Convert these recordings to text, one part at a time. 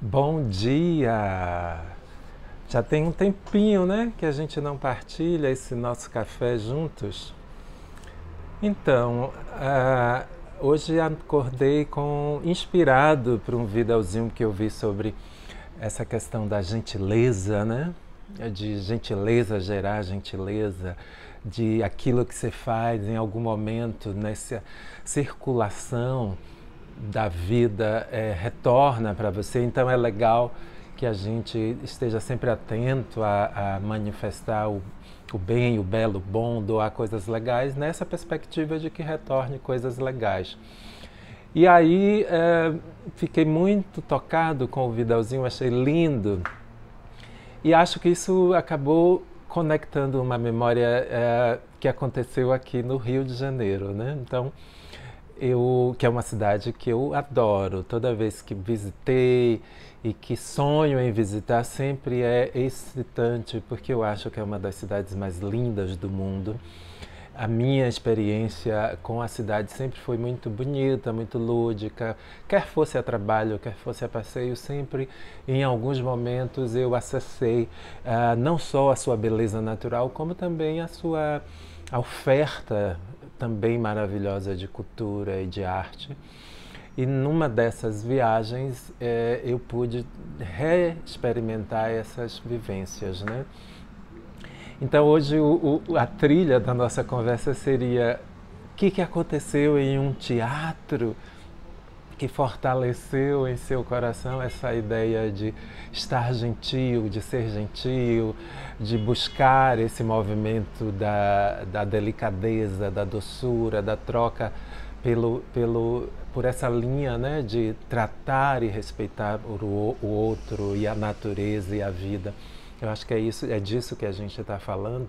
Bom dia! Já tem um tempinho, né, que a gente não partilha esse nosso café juntos. Então, hoje acordei inspirado por um videozinho que eu vi sobre essa questão da gentileza, né? De gentileza gerar gentileza, de aquilo que você faz em algum momento nessa circulação da vida retorna para você. Então é legal que a gente esteja sempre atento a manifestar o bem, o belo, o bom, doar coisas legais, nessa perspectiva de que retorne coisas legais. E aí fiquei muito tocado com o videozinho, achei lindo. E acho que isso acabou conectando uma memória que aconteceu aqui no Rio de Janeiro, né? Então, que é uma cidade que eu adoro. Toda vez que visitei e que sonho em visitar, sempre é excitante, porque eu acho que é uma das cidades mais lindas do mundo. A minha experiência com a cidade sempre foi muito bonita, muito lúdica. Quer fosse a trabalho, quer fosse a passeio, sempre em alguns momentos eu acessei não só a sua beleza natural, como também a oferta também maravilhosa de cultura e de arte. E numa dessas viagens eu pude reexperimentar essas vivências, né? Então hoje a trilha da nossa conversa seria o que aconteceu em um teatro que fortaleceu em seu coração essa ideia de estar gentil, de ser gentil, de buscar esse movimento da delicadeza, da doçura, da troca por essa linha, né, de tratar e respeitar o outro e a natureza e a vida. Eu acho que é disso que a gente está falando.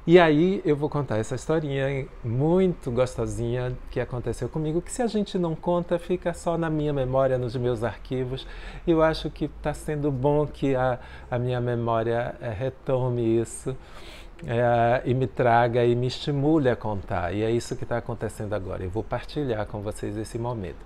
E aí eu vou contar essa historinha muito gostosinha que aconteceu comigo, que se a gente não conta, fica só na minha memória, nos meus arquivos. Eu acho que está sendo bom que a minha memória retome isso e me traga e me estimule a contar. E é isso que está acontecendo agora. Eu vou partilhar com vocês esse momento.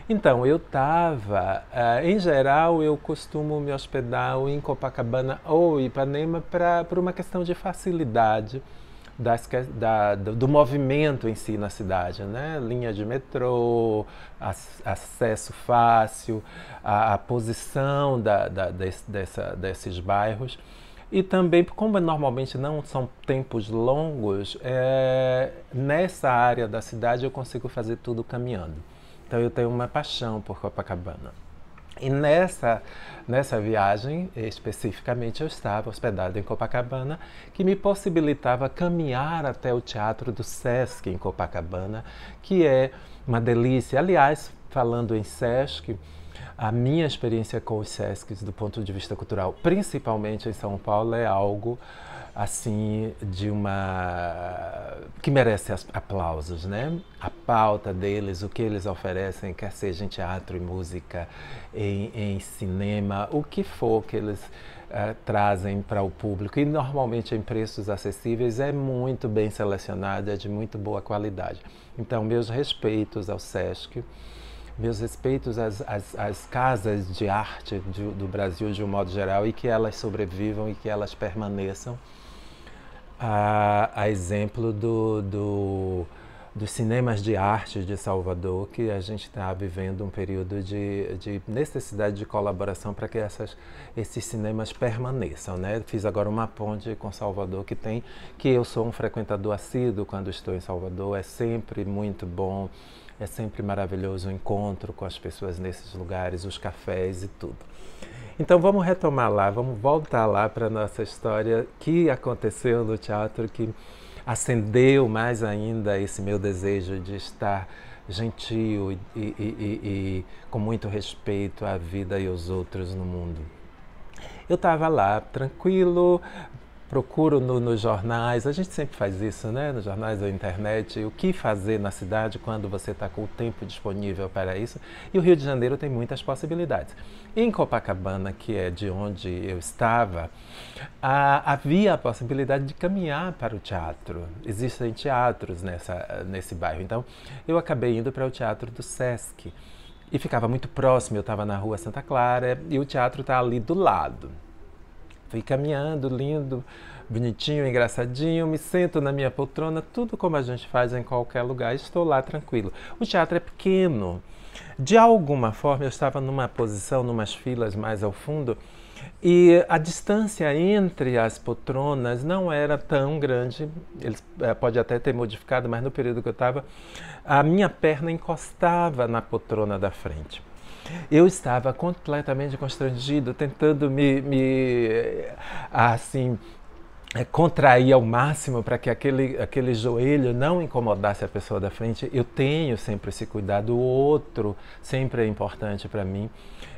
Então, eu estava, em geral, eu costumo me hospedar ou em Copacabana ou Ipanema por uma questão de facilidade do movimento em si na cidade, né? Linha de metrô, acesso fácil, a posição desses bairros. E também, como normalmente não são tempos longos, nessa área da cidade eu consigo fazer tudo caminhando. Então eu tenho uma paixão por Copacabana. E nessa viagem, especificamente, eu estava hospedado em Copacabana, que me possibilitava caminhar até o Teatro do Sesc em Copacabana, que é uma delícia. Aliás, falando em Sesc, a minha experiência com os Sescs do ponto de vista cultural, principalmente em São Paulo, é algo assim que merece aplausos, né? A pauta deles, o que eles oferecem, quer seja em teatro e música, em cinema, o que for que eles trazem para o público, e normalmente em preços acessíveis, é muito bem selecionado, é de muito boa qualidade. Então, meus respeitos ao Sesc, meus respeitos às casas de arte do Brasil de um modo geral, e que elas sobrevivam e que elas permaneçam. A exemplo dos cinemas de arte de Salvador, que a gente está vivendo um período de necessidade de colaboração para que esses cinemas permaneçam, né? Fiz agora uma ponte com Salvador, que eu sou um frequentador assíduo quando estou em Salvador, é sempre muito bom, é sempre maravilhoso o encontro com as pessoas nesses lugares, os cafés e tudo. Então vamos retomar lá, vamos voltar lá para a nossa história que aconteceu no teatro, que acendeu mais ainda esse meu desejo de estar gentil e com muito respeito à vida e aos outros no mundo. Eu estava lá, tranquilo, procuro nos jornais, a gente sempre faz isso, né? Nos jornais da internet, o que fazer na cidade quando você está com o tempo disponível para isso. E o Rio de Janeiro tem muitas possibilidades. Em Copacabana, que é de onde eu estava, havia a possibilidade de caminhar para o teatro. Existem teatros nesse bairro. Então, eu acabei indo para o Teatro do Sesc, e ficava muito próximo. Eu estava na Rua Santa Clara e o teatro está ali do lado. Fui caminhando, lindo, bonitinho, engraçadinho, me sento na minha poltrona, tudo como a gente faz em qualquer lugar, estou lá tranquilo. O teatro é pequeno. De alguma forma, eu estava numa posição, numas filas mais ao fundo, e a distância entre as poltronas não era tão grande. Eles pode até ter modificado, mas no período que eu estava, a minha perna encostava na poltrona da frente. Eu estava completamente constrangido, tentando assim, contrair ao máximo para que aquele joelho não incomodasse a pessoa da frente. Eu tenho sempre esse cuidado, o outro sempre é importante para mim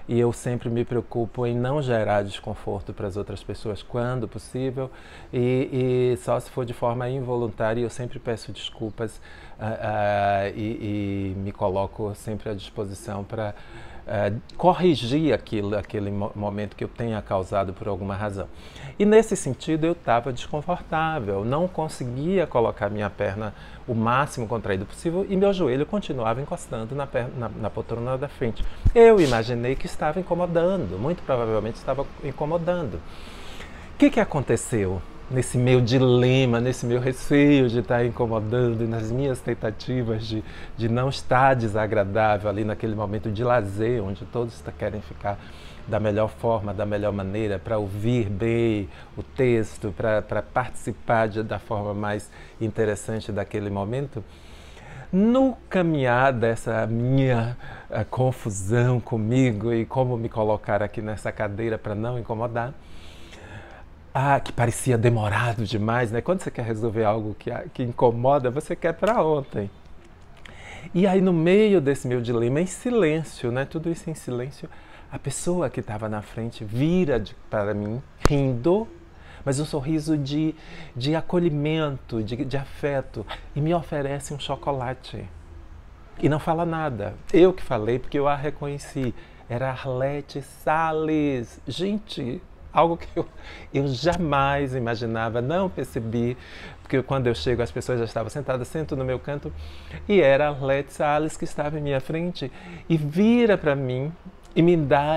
e eu sempre me preocupo em não gerar desconforto para as outras pessoas quando possível e só se for de forma involuntária. Eu sempre peço desculpas e me coloco sempre à disposição para corrigir aquele momento que eu tenha causado por alguma razão. E nesse sentido eu estava desconfortável, não conseguia colocar minha perna o máximo contraído possível e meu joelho continuava encostando na poltrona da frente. Eu imaginei que estava incomodando, muito provavelmente estava incomodando. O que aconteceu? Nesse meu dilema, nesse meu receio de estar incomodando, nas minhas tentativas de não estar desagradável ali naquele momento de lazer, onde todos querem ficar da melhor forma, da melhor maneira, para ouvir bem o texto, para participar da forma mais interessante daquele momento. No caminhar dessa minha confusão comigo e como me colocar aqui nessa cadeira para não incomodar, que parecia demorado demais, né? Quando você quer resolver algo que incomoda, você quer para ontem. E aí, no meio desse meu dilema, em silêncio, né? Tudo isso em silêncio, a pessoa que estava na frente vira para mim, rindo, mas um sorriso de acolhimento, de afeto, e me oferece um chocolate. E não fala nada. Eu que falei, porque eu a reconheci. Era Arlete Salles. Gente, algo que eu jamais imaginava, não percebi, porque quando eu chego as pessoas já estavam sentadas, sento no meu canto, e era a Arlete Salles que estava em minha frente, e vira para mim e me dá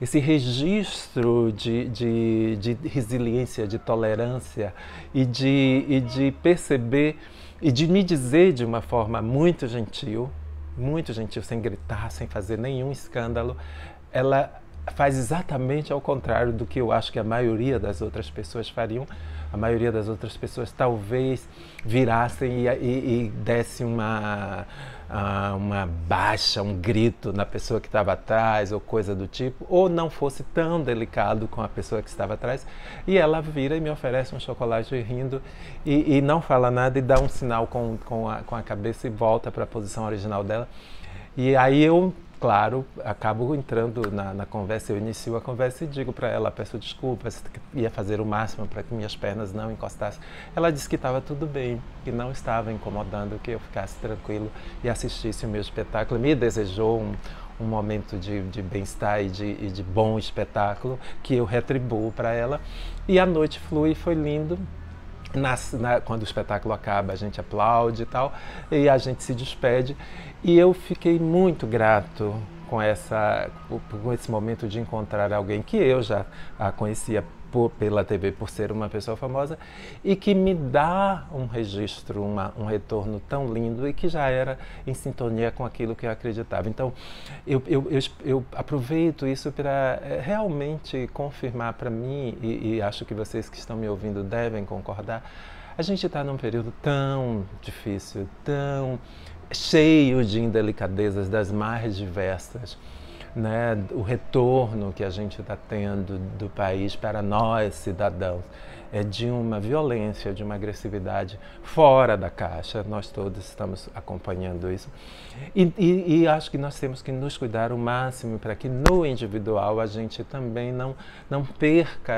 esse registro de resiliência, de tolerância, e de perceber, e de me dizer de uma forma muito gentil, sem gritar, sem fazer nenhum escândalo. Ela faz exatamente ao contrário do que eu acho que a maioria das outras pessoas fariam. A maioria das outras pessoas talvez virassem e dessem uma baixa, um grito na pessoa que estava atrás ou coisa do tipo, ou não fosse tão delicado com a pessoa que estava atrás, e ela vira e me oferece um chocolate rindo e não fala nada e dá um sinal com a cabeça e volta para a posição original dela. E aí eu, claro, acabo entrando na conversa, eu inicio a conversa e digo para ela, peço desculpas, ia fazer o máximo para que minhas pernas não encostassem. Ela disse que estava tudo bem, que não estava incomodando, que eu ficasse tranquilo e assistisse o meu espetáculo. Me desejou um momento de bem-estar e de bom espetáculo, que eu retribuo para ela. E a noite flui, foi lindo. Quando o espetáculo acaba, a gente aplaude e tal, e a gente se despede. E eu fiquei muito grato com esse momento de encontrar alguém que eu já conhecia pela TV por ser uma pessoa famosa e que me dá um registro, um retorno tão lindo e que já era em sintonia com aquilo que eu acreditava. Então, eu aproveito isso para realmente confirmar para mim, e acho que vocês que estão me ouvindo devem concordar, a gente está num período tão difícil, tão cheio de indelicadezas das mais diversas, né? O retorno que a gente está tendo do país para nós, cidadãos, é de uma violência, de uma agressividade fora da caixa. Nós todos estamos acompanhando isso. E acho que nós temos que nos cuidar o máximo para que no individual a gente também não perca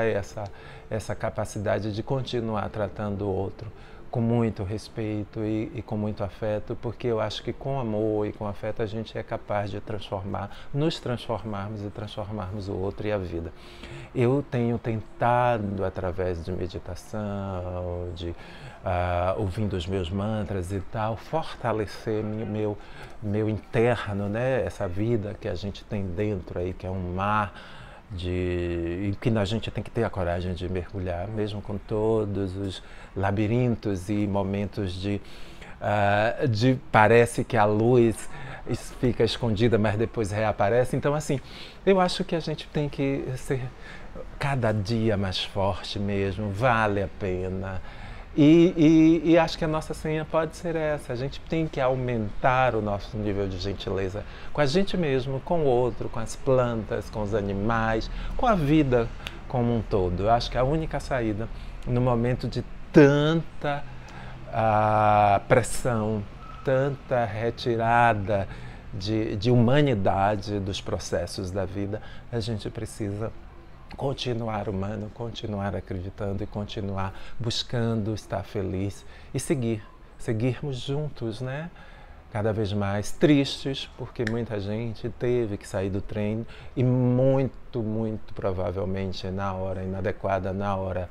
essa capacidade de continuar tratando o outro com muito respeito e com muito afeto, porque eu acho que com amor e com afeto a gente é capaz de nos transformarmos e transformarmos o outro e a vida. Eu tenho tentado, através de meditação, de ouvindo os meus mantras e tal, fortalecer meu interno, né? Essa vida que a gente tem dentro aí, que é um mar e que a gente tem que ter a coragem de mergulhar, mesmo com todos os labirintos e momentos de parece que a luz fica escondida, mas depois reaparece. Então, assim, eu acho que a gente tem que ser cada dia mais forte mesmo, vale a pena. E acho que a nossa senha pode ser essa. A gente tem que aumentar o nosso nível de gentileza com a gente mesmo, com o outro, com as plantas, com os animais, com a vida como um todo. Eu acho que a única saída no momento de tanta pressão, tanta retirada de humanidade dos processos da vida, a gente precisa continuar humano, continuar acreditando e continuar buscando estar feliz e seguirmos juntos, né? Cada vez mais tristes, porque muita gente teve que sair do trem e muito provavelmente na hora inadequada, na hora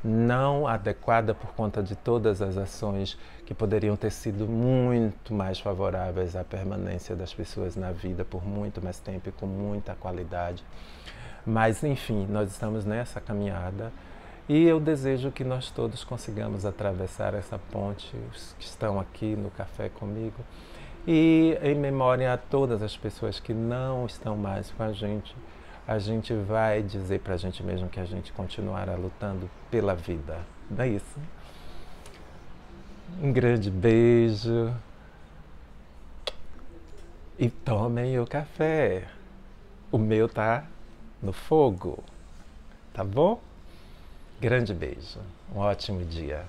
não adequada por conta de todas as ações que poderiam ter sido muito mais favoráveis à permanência das pessoas na vida por muito mais tempo e com muita qualidade. Mas, enfim, nós estamos nessa caminhada e eu desejo que nós todos consigamos atravessar essa ponte, os que estão aqui no café comigo, e em memória a todas as pessoas que não estão mais com a gente vai dizer para a gente mesmo que a gente continuará lutando pela vida. Não é isso? Um grande beijo e tomem o café. O meu tá no fogo, tá bom? Grande beijo, um ótimo dia.